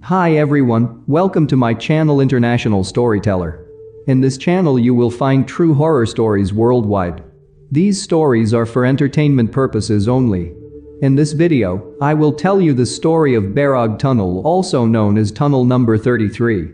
Hi everyone, welcome to my channel International Storyteller. In this channel you will find true horror stories worldwide. These stories are for entertainment purposes only. In this video, I will tell you the story of Barog Tunnel, also known as Tunnel Number 33.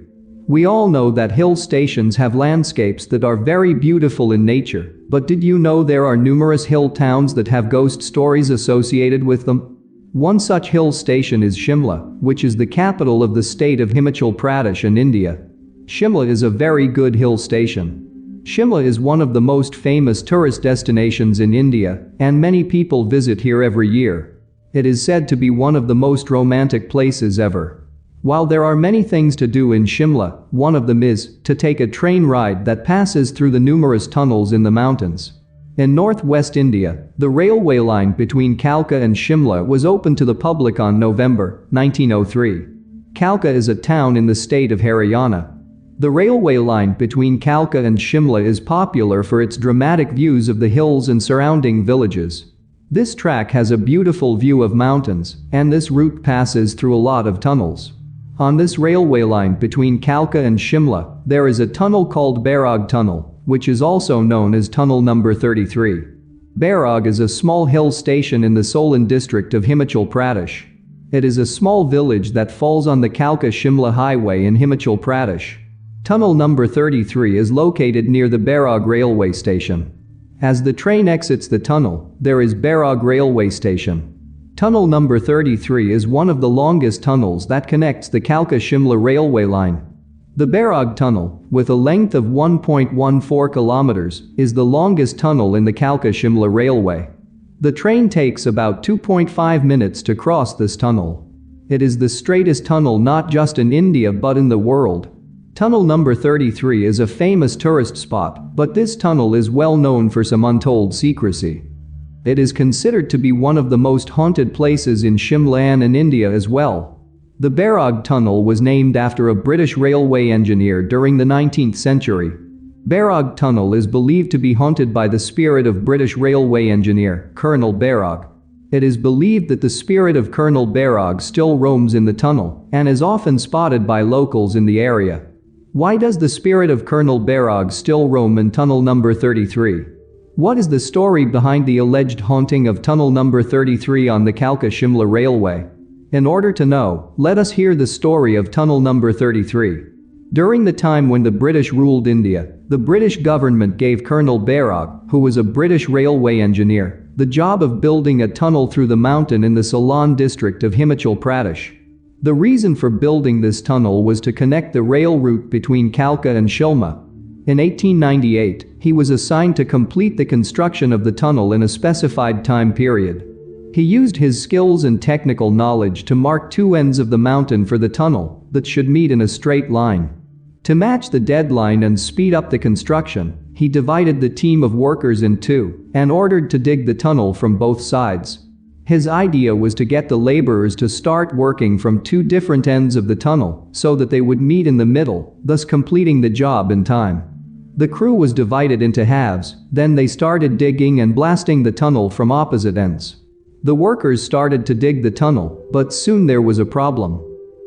We all know that hill stations have landscapes that are very beautiful in nature, but did you know there are numerous hill towns that have ghost stories associated with them? One such hill station is Shimla, which is the capital of the state of Himachal Pradesh in India. Shimla is a very good hill station. Shimla is one of the most famous tourist destinations in India, and many people visit here every year. It is said to be one of the most romantic places ever. While there are many things to do in Shimla, one of them is to take a train ride that passes through the numerous tunnels in the mountains. In northwest India, the railway line between Kalka and Shimla was opened to the public on November 1903. Kalka is a town in the state of Haryana. The railway line between Kalka and Shimla is popular for its dramatic views of the hills and surrounding villages. This track has a beautiful view of mountains, and this route passes through a lot of tunnels. On this railway line between Kalka and Shimla, there is a tunnel called Barog Tunnel, which is also known as Tunnel Number 33. Barog is a small hill station in the Solan district of Himachal Pradesh. It is a small village that falls on the Kalka-Shimla highway in Himachal Pradesh. Tunnel Number 33 is located near the Barog railway station. As the train exits the tunnel, there is Barog railway station. Tunnel Number 33 is one of the longest tunnels that connects the Kalka-Shimla railway line. The Barog Tunnel, with a length of 1.14 kilometers, is the longest tunnel in the Kalka-Shimla railway. The train takes about 2.5 minutes to cross this tunnel. It is the straightest tunnel not just in India but in the world. Tunnel Number 33 is a famous tourist spot, but this tunnel is well known for some untold secrecy. It is considered to be one of the most haunted places in Shimla and in India as well. The Barog Tunnel was named after a British railway engineer during the 19th century. Barog Tunnel is believed to be haunted by the spirit of British railway engineer, Colonel Barog. It is believed that the spirit of Colonel Barog still roams in the tunnel and is often spotted by locals in the area. Why does the spirit of Colonel Barog still roam in Tunnel Number 33? What is the story behind the alleged haunting of Tunnel Number 33 on the Kalka-Shimla railway? In order to know, let us hear the story of Tunnel Number 33. During the time when the British ruled India, the British government gave Colonel Barog, who was a British railway engineer, the job of building a tunnel through the mountain in the Solan district of Himachal Pradesh. The reason for building this tunnel was to connect the rail route between Kalka and Shimla. In 1898, he was assigned to complete the construction of the tunnel in a specified time period. He used his skills and technical knowledge to mark two ends of the mountain for the tunnel that should meet in a straight line. To match the deadline and speed up the construction, he divided the team of workers in two and ordered to dig the tunnel from both sides. His idea was to get the laborers to start working from two different ends of the tunnel so that they would meet in the middle, thus completing the job in time. The crew was divided into halves, then they started digging and blasting the tunnel from opposite ends. The workers started to dig the tunnel, but soon there was a problem.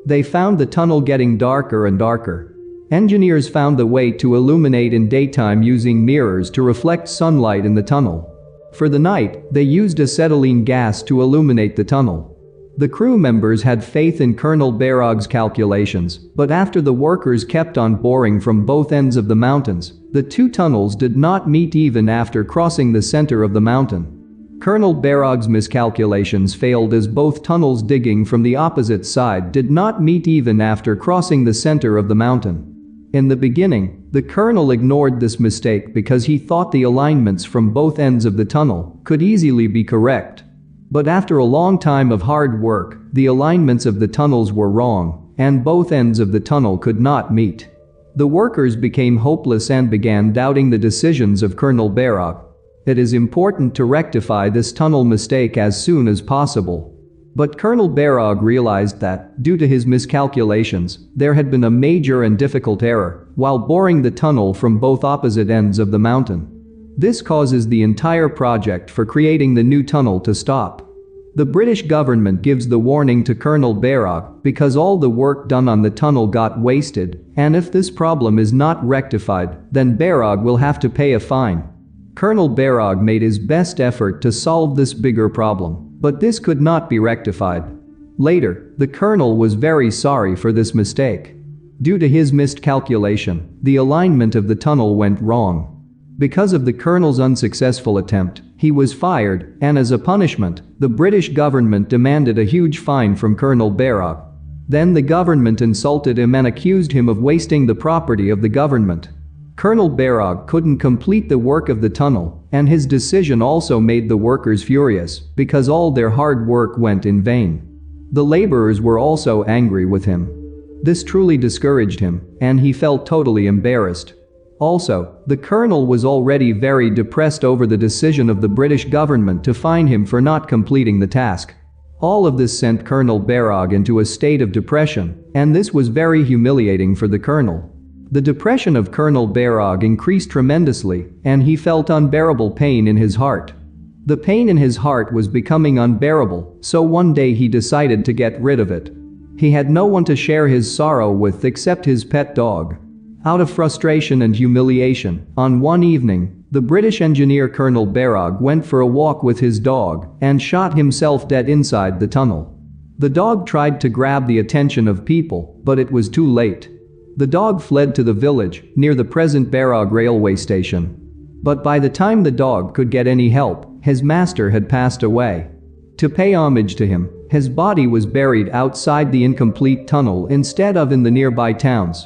They found the tunnel getting darker and darker. Engineers found the way to illuminate in daytime using mirrors to reflect sunlight in the tunnel. For the night, they used acetylene gas to illuminate the tunnel. The crew members had faith in Colonel Barog's calculations, but after the workers kept on boring from both ends of the mountains, the two tunnels did not meet even after crossing the center of the mountain. Colonel Barog's miscalculations failed as both tunnels digging from the opposite side did not meet even after crossing the center of the mountain. In the beginning, the colonel ignored this mistake because he thought the alignments from both ends of the tunnel could easily be correct. But after a long time of hard work, the alignments of the tunnels were wrong, and both ends of the tunnel could not meet. The workers became hopeless and began doubting the decisions of Colonel Barog. It is important to rectify this tunnel mistake as soon as possible. But Colonel Barog realized that, due to his miscalculations, there had been a major and difficult error while boring the tunnel from both opposite ends of the mountain. This causes the entire project for creating the new tunnel to stop. The British government gives the warning to Colonel Barog because all the work done on the tunnel got wasted, and if this problem is not rectified, then Barog will have to pay a fine. Colonel Barog made his best effort to solve this bigger problem, but this could not be rectified. Later, the colonel was very sorry for this mistake. Due to his miscalculation, the alignment of the tunnel went wrong. Because of the colonel's unsuccessful attempt, he was fired, and as a punishment, the British government demanded a huge fine from Colonel Barog. Then the government insulted him and accused him of wasting the property of the government. Colonel Barog couldn't complete the work of the tunnel, and his decision also made the workers furious because all their hard work went in vain. The laborers were also angry with him. This truly discouraged him, and he felt totally embarrassed. Also, the colonel was already very depressed over the decision of the British government to fine him for not completing the task. All of this sent Colonel Barog into a state of depression, and this was very humiliating for the colonel. The depression of Colonel Barog increased tremendously, and he felt unbearable pain in his heart. The pain in his heart was becoming unbearable, so one day he decided to get rid of it. He had no one to share his sorrow with except his pet dog. Out of frustration and humiliation, on one evening, the British engineer Colonel Barog went for a walk with his dog and shot himself dead inside the tunnel. The dog tried to grab the attention of people, but it was too late. The dog fled to the village near the present Barog railway station. But by the time the dog could get any help, his master had passed away. To pay homage to him, his body was buried outside the incomplete tunnel instead of in the nearby towns.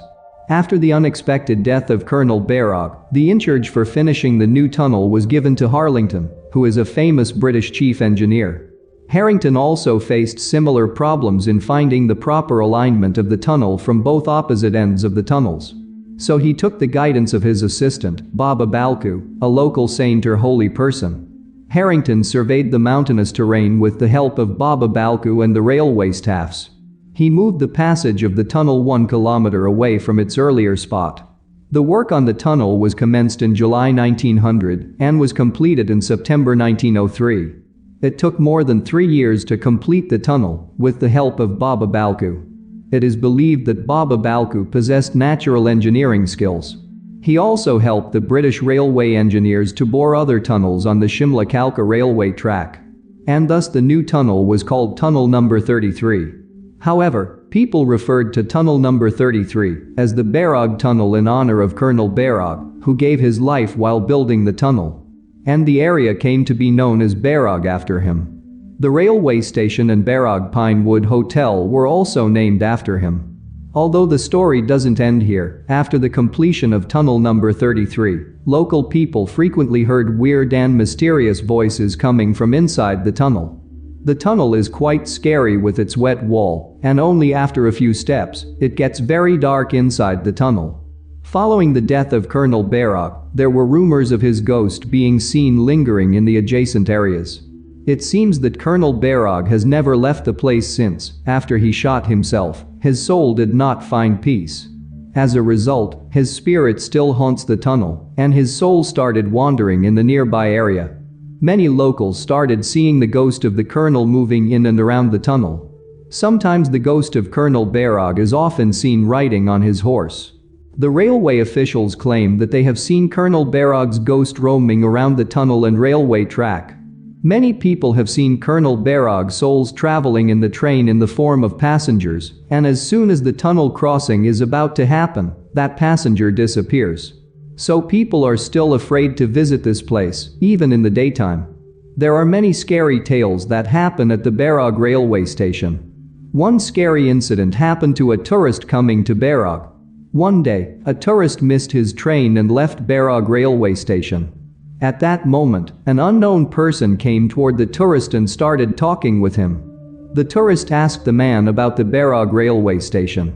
After the unexpected death of Colonel Barog, the in charge for finishing the new tunnel was given to Harlington, who is a famous British chief engineer. Harrington also faced similar problems in finding the proper alignment of the tunnel from both opposite ends of the tunnels. So he took the guidance of his assistant, Baba Balku, a local saint or holy person. Harrington surveyed the mountainous terrain with the help of Baba Balku and the railway staffs. He moved the passage of the tunnel 1 kilometer away from its earlier spot. The work on the tunnel was commenced in July 1900 and was completed in September 1903. It took more than 3 years to complete the tunnel, with the help of Baba Balku. It is believed that Baba Balku possessed natural engineering skills. He also helped the British railway engineers to bore other tunnels on the Shimla-Kalka railway track. And thus the new tunnel was called Tunnel Number 33. However, people referred to Tunnel Number 33 as the Barog Tunnel in honor of Colonel Barog, who gave his life while building the tunnel. And the area came to be known as Barog after him. The railway station and Barog Pinewood Hotel were also named after him. Although the story doesn't end here, after the completion of Tunnel Number 33, local people frequently heard weird and mysterious voices coming from inside the tunnel. The tunnel is quite scary with its wet wall, and only after a few steps, it gets very dark inside the tunnel. Following the death of Colonel Barog, there were rumors of his ghost being seen lingering in the adjacent areas. It seems that Colonel Barog has never left the place since. After he shot himself, his soul did not find peace. As a result, his spirit still haunts the tunnel, and his soul started wandering in the nearby area. Many locals started seeing the ghost of the colonel moving in and around the tunnel. Sometimes the ghost of Colonel Barog is often seen riding on his horse. The railway officials claim that they have seen Colonel Barog's ghost roaming around the tunnel and railway track. Many people have seen Colonel Barog's souls traveling in the train in the form of passengers, and as soon as the tunnel crossing is about to happen, that passenger disappears. So people are still afraid to visit this place, even in the daytime. There are many scary tales that happen at the Barog railway station. One scary incident happened to a tourist coming to Barog. One day, a tourist missed his train and left Barog railway station. At that moment, an unknown person came toward the tourist and started talking with him. The tourist asked the man about the Barog railway station.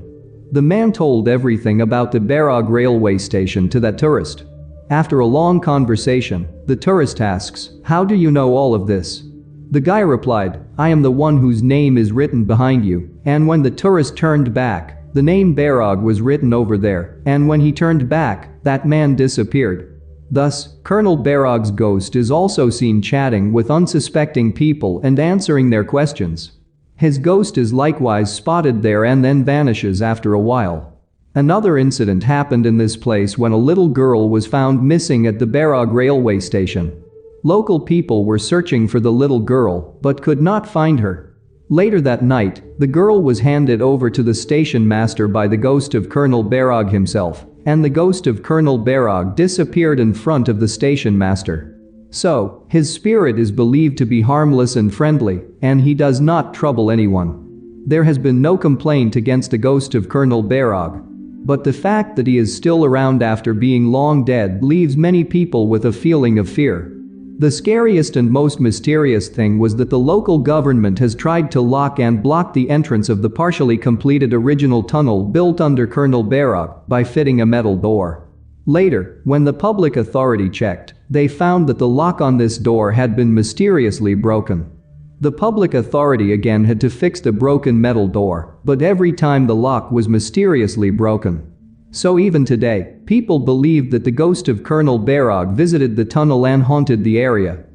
The man told everything about the Barog railway station to that tourist. After a long conversation, the tourist asks, "How do you know all of this?" The guy replied, "I am the one whose name is written behind you," and when the tourist turned back, the name Barog was written over there, and when he turned back, that man disappeared. Thus, Colonel Barog's ghost is also seen chatting with unsuspecting people and answering their questions. His ghost is likewise spotted there and then vanishes after a while. Another incident happened in this place when a little girl was found missing at the Barog railway station. Local people were searching for the little girl but could not find her. Later that night, the girl was handed over to the station master by the ghost of Colonel Barog himself, and the ghost of Colonel Barog disappeared in front of the station master. So, his spirit is believed to be harmless and friendly, and he does not trouble anyone. There has been no complaint against the ghost of Colonel Barog. But the fact that he is still around after being long dead leaves many people with a feeling of fear. The scariest and most mysterious thing was that the local government has tried to lock and block the entrance of the partially completed original tunnel built under Colonel Barog by fitting a metal door. Later, when the public authority checked, they found that the lock on this door had been mysteriously broken. The public authority again had to fix the broken metal door, but every time the lock was mysteriously broken. So even today, people believe that the ghost of Colonel Barog visited the tunnel and haunted the area,